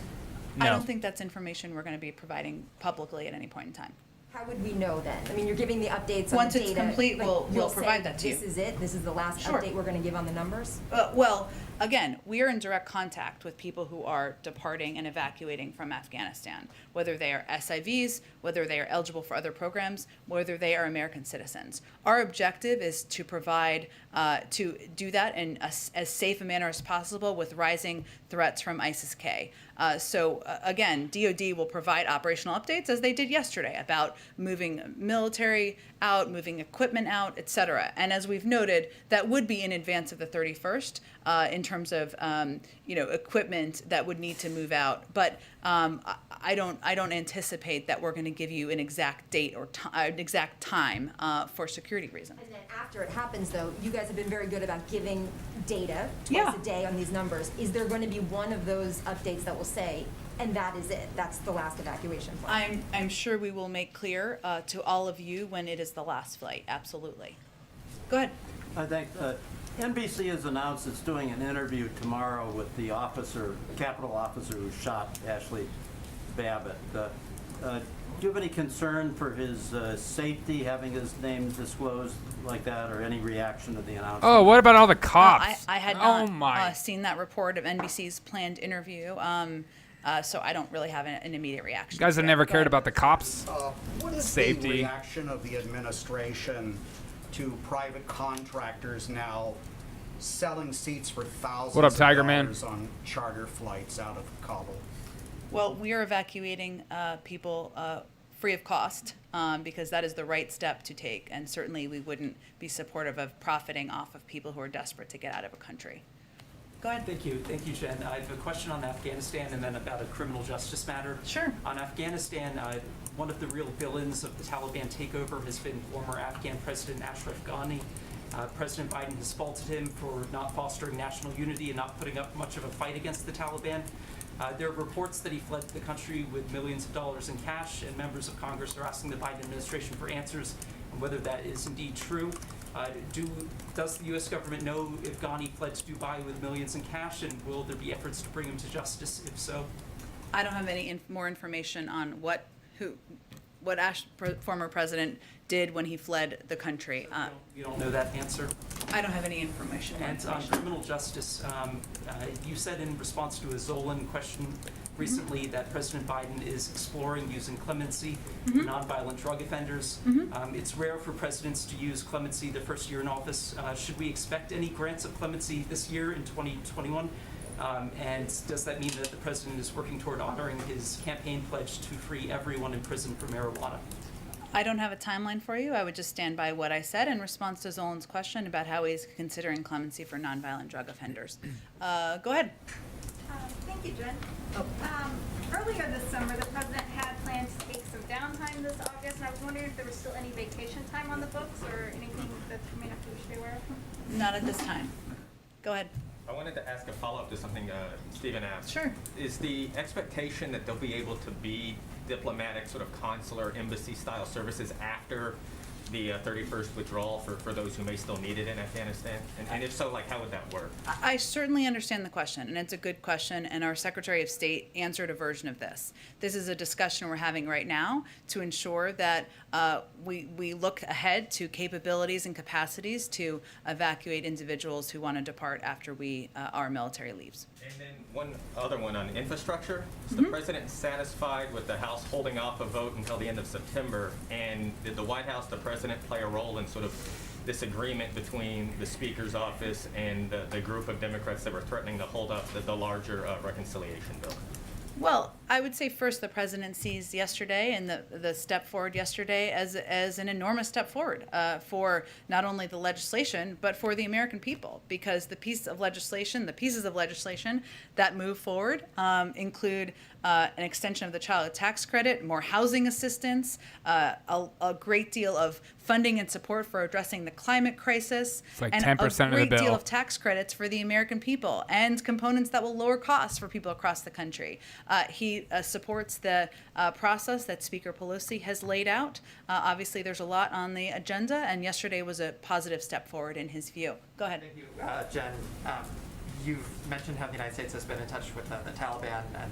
I don't think that's information we're going to be providing publicly at any point in time. How would we know then? I mean, you're giving the updates on Once the it's data. complete, but we'll you'll provide say, that to you. This is it. This is the last Sure. update we're going to give on the numbers. Well, again, we are in direct contact with people who are departing and evacuating from Afghanistan, whether they are SIVs, whether they are eligible for other programs, whether they are American citizens. Our objective is to provide, to do that in as safe a manner as possible with rising threats from ISIS-K. Again, DoD will provide operational updates as they did yesterday about moving military out, moving equipment out, et cetera. And as we've noted, that would be in advance of the 31st in terms of equipment that would need to move out. But I don't anticipate that we're going to give you an exact date or an exact time for security reasons. And then after it happens, though, you guys have been very good about giving data twice Yeah. a day on these numbers. Is there going to be one of those updates that will say, and that is it? That's the last evacuation flight. I'm sure we will make clear to all of you when it is the last flight. Absolutely. Go ahead. I think NBC has announced it's doing an interview tomorrow with the Capitol officer who shot Ashley Babbitt. Do you have any concern for his safety, having his name disclosed like that, or any reaction to the announcement? Oh, what about all the cops? I had Oh not my. seen that report of NBC's planned interview, so I don't really have an immediate reaction. You guys have never Go cared ahead. about the cops? What is Safety. the reaction of the administration to private contractors now selling seats for thousands What up, Tiger of Man? dollars on charter flights out of Kabul? Well, we are evacuating people free of cost because that is the right step to take, and certainly we wouldn't be supportive of profiting off of people who are desperate to get out of a country. Go ahead. Thank you, Jen. I have a question on Afghanistan and then about a criminal justice matter. Sure. On Afghanistan, one of the real villains of the Taliban takeover has been former Afghan President Ashraf Ghani. President Biden has faulted him for not fostering national unity and not putting up much of a fight against the Taliban. There are reports that he fled the country with millions of dollars in cash, and members of Congress are asking the Biden administration for answers on whether that is indeed true. Does the U.S. government know if Ghani fled to Dubai with millions in cash, and will there be efforts to bring him to justice if so? I don't have any more information on what former president did when he fled the country. You don't know that answer? I don't have any information. And on criminal justice, you said in response to a Zolan question recently that President Biden is exploring using clemency for nonviolent drug offenders. It's rare for presidents to use clemency their first year in office. Should we expect any grants of clemency this year in 2021? And does that mean that the president is working toward honoring his campaign pledge to free everyone in prison for marijuana? I don't have a timeline for you. I would just stand by what I said in response to Zolan's question about how he's considering clemency for nonviolent drug offenders. Go ahead. Thank you, Jen. Earlier this summer, the president had planned to take some downtime this August, and I was wondering if there was still any vacation time on the books or anything that we may have to be aware of. Not at this time. Go ahead. I wanted to ask a follow-up to something Stephen asked. Sure. Is the expectation that they'll be able to be diplomatic, sort of consular, embassy-style services after the 31st withdrawal for those who may still need it in Afghanistan? And if so, like, how would that work? I certainly understand the question, and it's a good question, and our Secretary of State answered a version of this. This is a discussion we're having right now to ensure that we look ahead to capabilities and capacities to evacuate individuals who want to depart after our military leaves. And then one other one on infrastructure. Is the president satisfied with the House holding off a vote until the end of September? And did the White House, the president, play a role in sort of this agreement between the Speaker's office and the group of Democrats that were threatening to hold up the larger reconciliation bill? Well, I would say first the president sees yesterday and the step forward yesterday as an enormous step forward for not only the legislation, but for the American people, because the pieces of legislation that move forward include an extension of the child tax credit, more housing assistance, a great deal of funding and support for addressing the climate crisis, It's like and 10% a of the great deal bill. of tax credits for the American people and components that will lower costs for people across the country. He supports the process that Speaker Pelosi has laid out. Obviously, there's a lot on the agenda, and yesterday was a positive step forward in his view. Go ahead. Thank you. Jen, you've mentioned how the United States has been in touch with the Taliban, and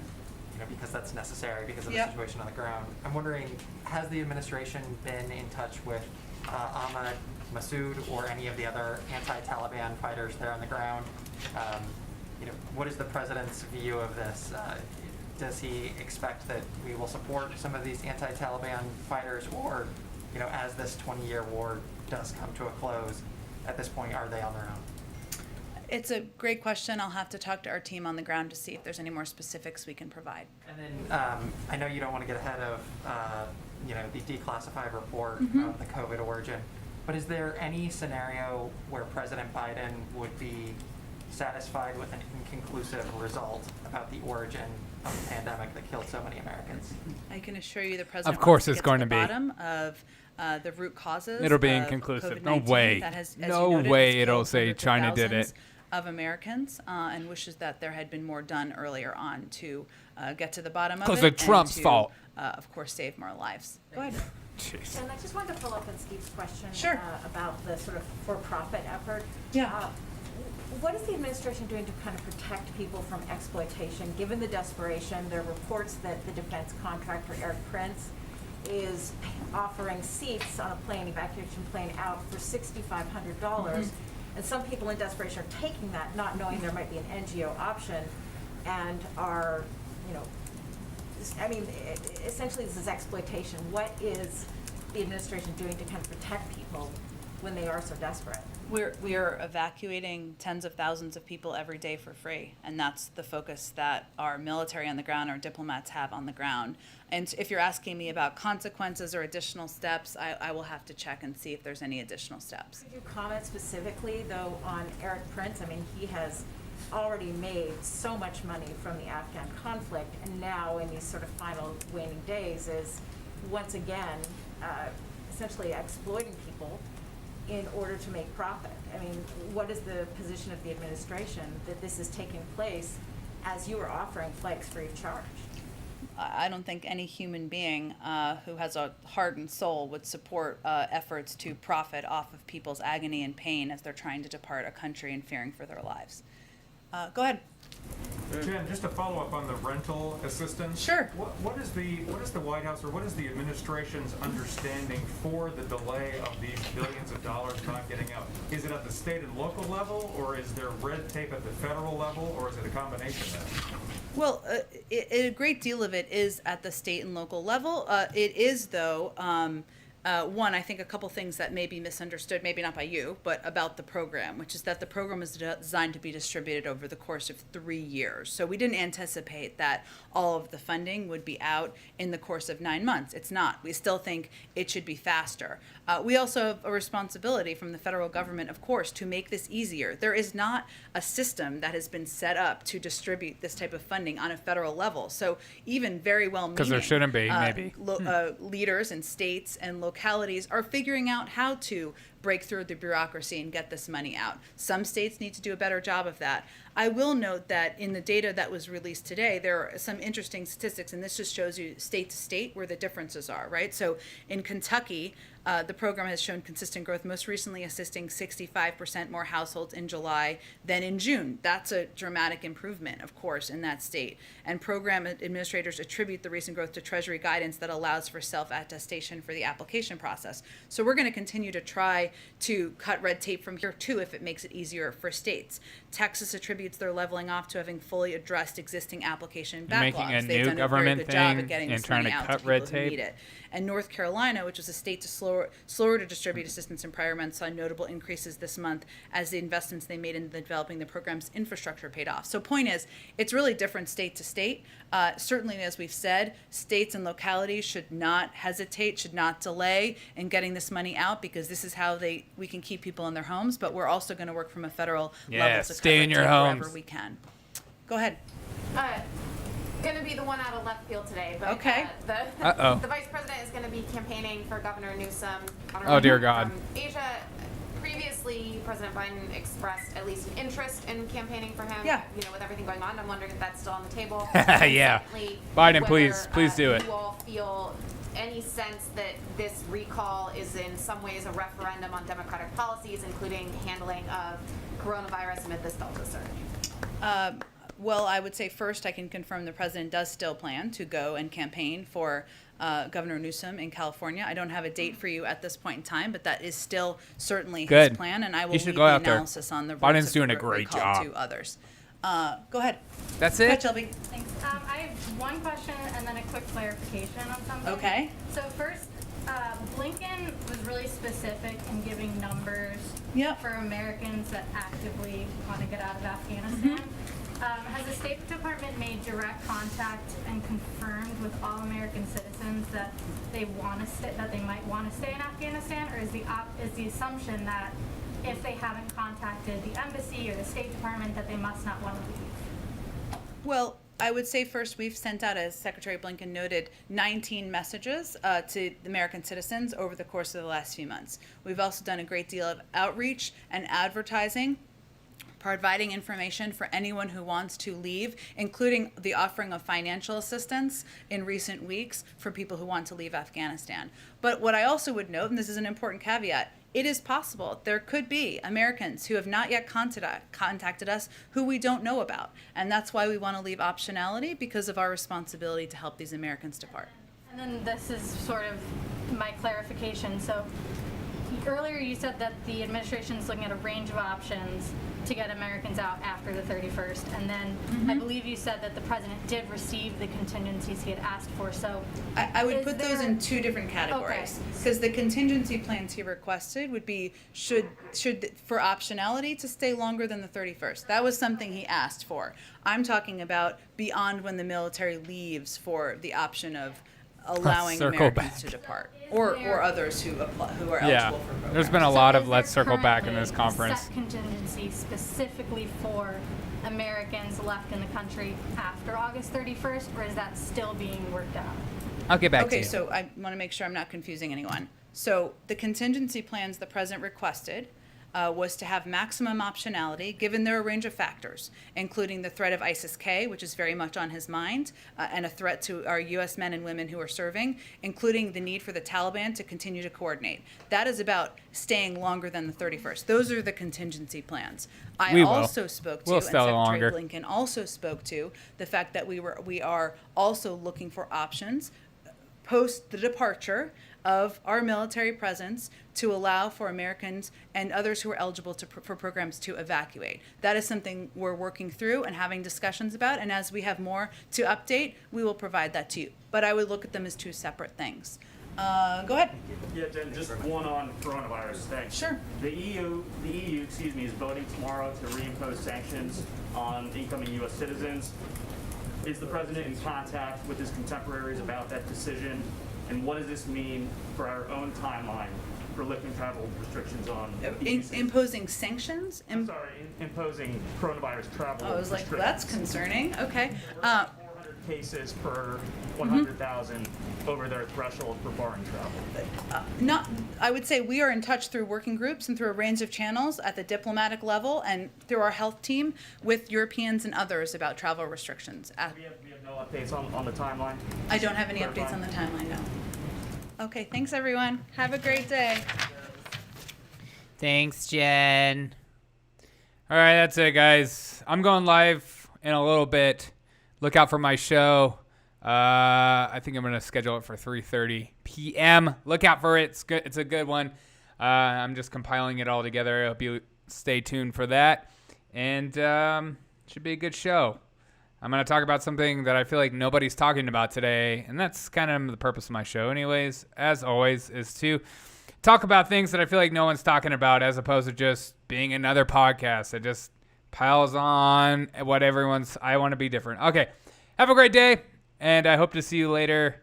because that's necessary because of the Yep. situation on the ground. I'm wondering, has the administration been in touch with Ahmad Massoud or any of the other anti-Taliban fighters there on the ground? What is the president's view of this? Does he expect that we will support some of these anti-Taliban fighters, or, as this 20-year war does come to a close, at this point, are they on their own? It's a great question. I'll have to talk to our team on the ground to see if there's any more specifics we can provide. And then I know you don't want to get ahead of the declassified report Mhm. of the COVID origin, but is there any scenario where President Biden would be satisfied with an inconclusive result about the origin of the pandemic that killed so many Americans? I can assure you the president Of course wants to it's get going to to the be. bottom of the root causes. It'll be of inconclusive. No COVID-19 way. that has, as No you noted, way has it'll killed say hundreds of China did thousands it. of Americans, and wishes that there had been more done earlier on to get to the bottom of it. 'Cause of Trump's and to, fault. Of course, save more lives. Go ahead. Jeez. And I just wanted to follow up on Steve's question Sure. About the sort of for-profit effort. Yeah. What is the administration doing to kind of protect people from exploitation, given the desperation? There are reports that the defense contractor, Eric Prince, is offering seats on a plane, evacuation plane out for $6,500. And some people in desperation are taking that, not knowing there might be an NGO option, and are, essentially this is exploitation. What is the administration doing to kind of protect people when they are so desperate? We are evacuating tens of thousands of people every day for free, and that's the focus that our military on the ground, our diplomats have on the ground. And if you're asking me about consequences or additional steps, I will have to check and see if there's any additional steps. Could you comment specifically, though, on Eric Prince? I mean, he has already made so much money from the Afghan conflict, and now in these sort of final waning days is once again essentially exploiting people in order to make profit. I mean, what is the position of the administration that this is taking place as you are offering flights free of charge? I don't think any human being who has a heart and soul would support efforts to profit off of people's agony and pain as they're trying to depart a country and fearing for their lives. Go ahead. Jen, just to follow up on the rental assistance. Sure. What is the White House, or what is the administration's understanding for the delay of these billions of dollars not getting out? Is it at the state and local level, or is there red tape at the federal level, or is it a combination of that? Well, a great deal of it is at the state and local level. It is, though, one, I think a couple things that may be misunderstood, maybe not by you, but about the program, which is that the program is designed to be distributed over the course of 3 years. So we didn't anticipate that all of the funding would be out in the course of 9 months. It's not. We still think it should be faster. We also have a responsibility from the federal government, of course, to make this easier. There is not a system that has been set up to distribute this type of funding on a federal level. So even very well-meaning 'Cause there shouldn't be, maybe. leaders in states and localities are figuring out how to break through the bureaucracy and get this money out. Some states need to do a better job of that. I will note that in the data that was released today, there are some interesting statistics, and this just shows you state to state where the differences are, right? So in Kentucky, the program has shown consistent growth, most recently assisting 65% more households in July than in June. That's a dramatic improvement, of course, in that state. And program administrators attribute the recent growth to Treasury guidance that allows for self-attestation for the application process. So we're going to continue to try to cut red tape from here, too, if it makes it easier for states. Texas attributes their leveling off to having fully addressed existing application backlogs. Making a They've new done government a very good job thing at getting and this trying money to out cut to people red who tape. need it. And North Carolina, which was a state slower to distribute assistance in prior months, saw notable increases this month as the investments they made in developing the program's infrastructure paid off. So point is, it's really different state to state. Certainly, as we've said, states and localities should not hesitate, should not delay in getting this money out, because this is how we can keep people in their homes. But we're also going to work from a federal level to stay in your homes wherever we can. Go ahead. Going to be the one out of left field today, but Okay. The vice president is going to be campaigning for Governor Newsom. Oh, dear God. From Asia. Previously, President Biden expressed at least an interest in campaigning for him. Yeah. You know, with everything going on, I'm wondering if that's still on the table. Yeah. Secondly, Biden, whether, please do it. You all feel any sense that this recall is in some ways a referendum on Democratic policies, including handling of coronavirus amid this Delta surge? Well, I would say first I can confirm the president does still plan to go and campaign for Governor Newsom in California. I don't have a date for you at this point in time, but that is still certainly Good. his plan, and I will He should leave go the out there. analysis on the Biden's votes doing of a the great recall job. to others. Go ahead. That's Go ahead, it? Shelby. Thanks. I have one question and then a quick clarification on something. Okay. So first, Blinken was really specific in giving numbers for Americans that actively want to get out of Afghanistan. Has the State Department made direct contact and confirmed with all American citizens that they want to stay, that they might want to stay in Afghanistan, or is the assumption that if they haven't contacted the embassy or the State Department that they must not want to leave? Well, I would say first we've sent out, as Secretary Blinken noted, 19 messages to American citizens over the course of the last few months. We've also done a great deal of outreach and advertising, providing information for anyone who wants to leave, including the offering of financial assistance in recent weeks for people who want to leave Afghanistan. But what I also would note, and this is an important caveat, it is possible there could be Americans who have not yet contacted us who we don't know about. And that's why we want to leave optionality, because of our responsibility to help these Americans depart. And then this is sort of my clarification. So earlier you said that the administration is looking at a range of options to get Americans out after the 31st. And then I believe you said that the president did receive the contingencies he had asked for. So I would put those in two different categories, because the contingency plans he requested would be should for optionality to stay longer than the 31st. That was something he asked for. I'm talking about beyond when the military leaves, for the option of allowing Circle Americans back. to depart, or others who apply, who are Yeah. eligible for programs. There's been a lot of let's circle back in this conference. Set contingency specifically for Americans left in the country after August 31st, or is that still being worked out? I'll get back to Okay, you. so I want to make sure I'm not confusing anyone. So the contingency plans the president requested was to have maximum optionality, given there are a range of factors, including the threat of ISIS-K, which is very much on his mind, and a threat to our U.S. men and women who are serving, including the need for the Taliban to continue to coordinate. That is about staying longer than the 31st. Those are the contingency plans. We will. Also spoke to, We'll and stay Secretary longer. Blinken also spoke to, the fact that we are also looking for options post the departure of our military presence to allow for Americans and others who are eligible for programs to evacuate. That is something we're working through and having discussions about, and as we have more to update, we will provide that to you. But I would look at them as two separate things. Go ahead. Yeah, Jen, just one on coronavirus. Thanks. Sure. The EU, is voting tomorrow to reimpose sanctions on incoming U.S. citizens. Is the president in contact with his contemporaries about that decision? And what does this mean for our own timeline for lifting travel restrictions on EU citizens? Imposing sanctions? I'm sorry, imposing coronavirus travel I was like, restrictions. that's concerning. Okay. cases per 100,000 over their threshold for foreign travel? I would say we are in touch through working groups and through a range of channels at the diplomatic level and through our health team with Europeans and others about travel restrictions. We have no updates on the timeline? I don't have any updates on the timeline, no. Okay, thanks everyone. Have a great day. Thanks, Jen. All right, that's it, guys. I'm going live in a little bit. Look out for my show. I think I'm going to schedule it for 3:30 p.m. Look out for it. It's good. It's a good one. I'm just compiling it all together. I hope you stay tuned for that. And should be a good show. I'm going to talk about something that I feel like nobody's talking about today, and that's kind of the purpose of my show anyways, as always, is to talk about things that I feel like no one's talking about as opposed to just being another podcast that just piles on what I want to be different. Okay, have a great day, and I hope to see you later.